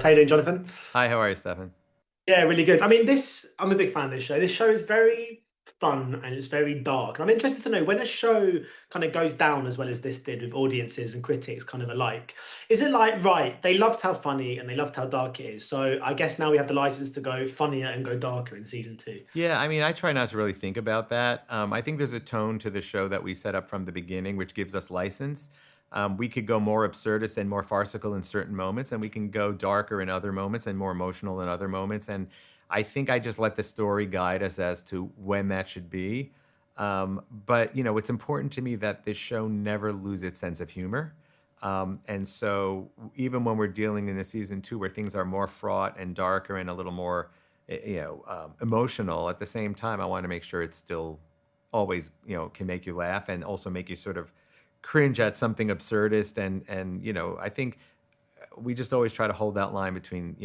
How you doing, Jonathan? Hi, how are you, Stefan? Yeah, really good. I'm a big fan of this show. This show is very fun and it's very dark. And I'm interested to know when a show kind of goes down as well as this did with audiences and critics kind of alike, is it like, right, they loved how funny and they loved how dark it is. So I guess now we have the license to go funnier and go darker in season two. Yeah, I mean, I try not to really think about that. I think there's a tone to the show that we set up from the beginning, which gives us license. We could go more absurdist and more farcical in certain moments, and we can go darker in other moments and more emotional in other moments. And I think I just let the story guide us as to when that should be. But, it's important to me that this show never lose its sense of humor. And so even when we're dealing in the season two where things are more fraught and darker and a little more emotional. At the same time, I want to make sure it's still always, can make you laugh and also make you sort of cringe at something absurdist. And I think we just always try to hold that line between,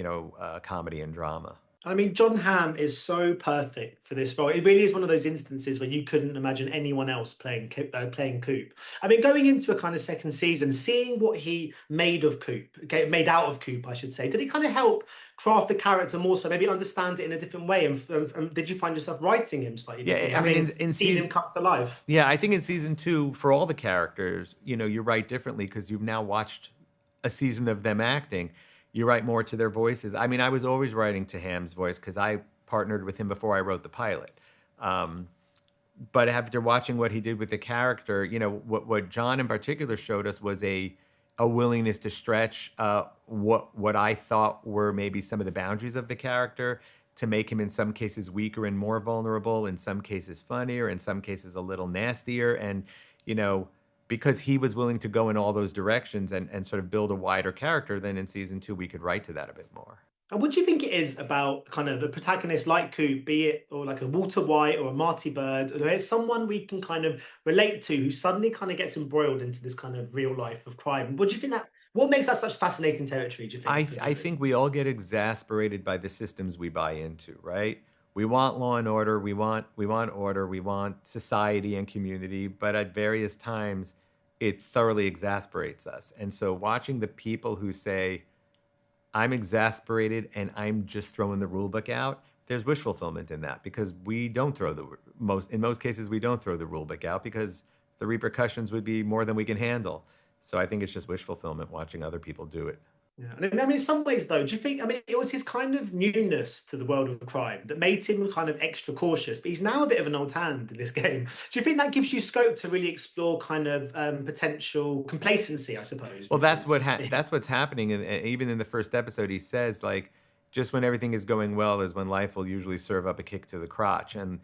comedy and drama. John Hamm is so perfect for this role. It really is one of those instances where you couldn't imagine anyone else playing Coupe. Going into a kind of second season, seeing what he made of Coupe, okay, made out of Coupe, I should say, did it kind of help craft the character more so, maybe understand it in a different way? And did you find yourself writing him slightly differently? Yeah, I mean, in seen season him come to life. Yeah, I think in season two, for all the characters, you write differently because you've now watched a season of them acting. You write more to their voices. I mean, I was always writing to Hamm's voice because I partnered with him before I wrote the pilot. But after watching what he did with the character, what John in particular showed us was a willingness to stretch what I thought were maybe some of the boundaries of the character to make him in some cases weaker and more vulnerable, in some cases funnier, in some cases a little nastier. And, because he was willing to go in all those directions and sort of build a wider character, then in season two, we could write to that a bit more. And what do you think it is about kind of a protagonist like Coop, be it or like a Walter White or a Marty Bird, or it's someone we can kind of relate to who suddenly kind of gets embroiled into this kind of real life of crime? What do you think what makes that such fascinating territory, do you think? I think we all get exasperated by the systems we buy into, right? We want law and order, we want order, we want society and community, but at various times it thoroughly exasperates us. And so watching the people who say, I'm exasperated and I'm just throwing the rule book out, there's wish fulfillment in that because we don't in most cases, we don't throw the rule book out because the repercussions would be more than we can handle. So I think it's just wish fulfillment watching other people do it. Yeah. In some ways, though, do you think, it was his kind of newness to the world of crime that made him kind of extra cautious, but he's now a bit of an old hand in this game. Do you think that gives you scope to really explore kind of potential complacency, I suppose? Well, that's what's happening. And even in the first episode, he says, like, just when everything is going well is when life will usually serve up a kick to the crotch. And,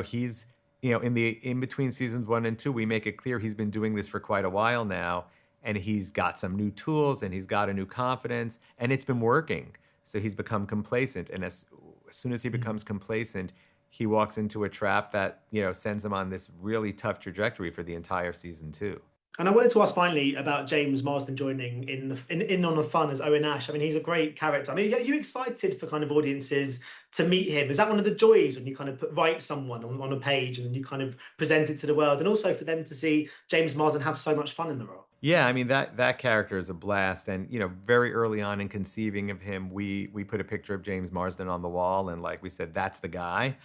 he's, in between seasons 1 and 2, we make it clear he's been doing this for quite a while now. And he's got some new tools and he's got a new confidence and it's been working. So he's become complacent. And as soon as he becomes complacent, he walks into a trap that, sends him on this really tough trajectory for the entire season 2. And I wanted to ask finally about James Marsden joining in on the fun as Owen Nash. He's a great character. Are you excited for kind of audiences to meet him? Is that one of the joys when you kind of write someone on a page and then you kind of present it to the world, and also for them to see James Marsden have so much fun in the role? Yeah, that character is a blast. And, very early on in conceiving of him, we put a picture of James Marsden on the wall and like we said, that's the guy.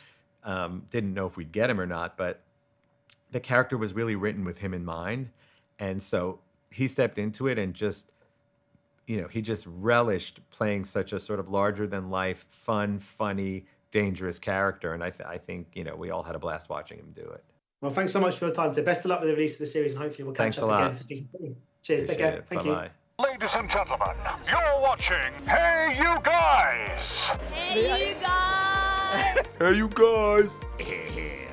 Didn't know if we'd get him or not, but the character was really written with him in mind. And so he stepped into it and just, he just relished playing such a sort of larger than life, fun, funny, dangerous character. And I think, we all had a blast watching him do it. Well, thanks so much for your time. So best of luck with the release of the series and hopefully we'll catch up again for season 3. Cheers, take care. Thank you. Ladies and gentlemen, you're watching Hey You Guys! Hey, you guys! Hey, you guys!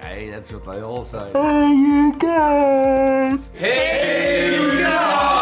Hey, that's what they all say. Hey, you guys! Hey, you guys!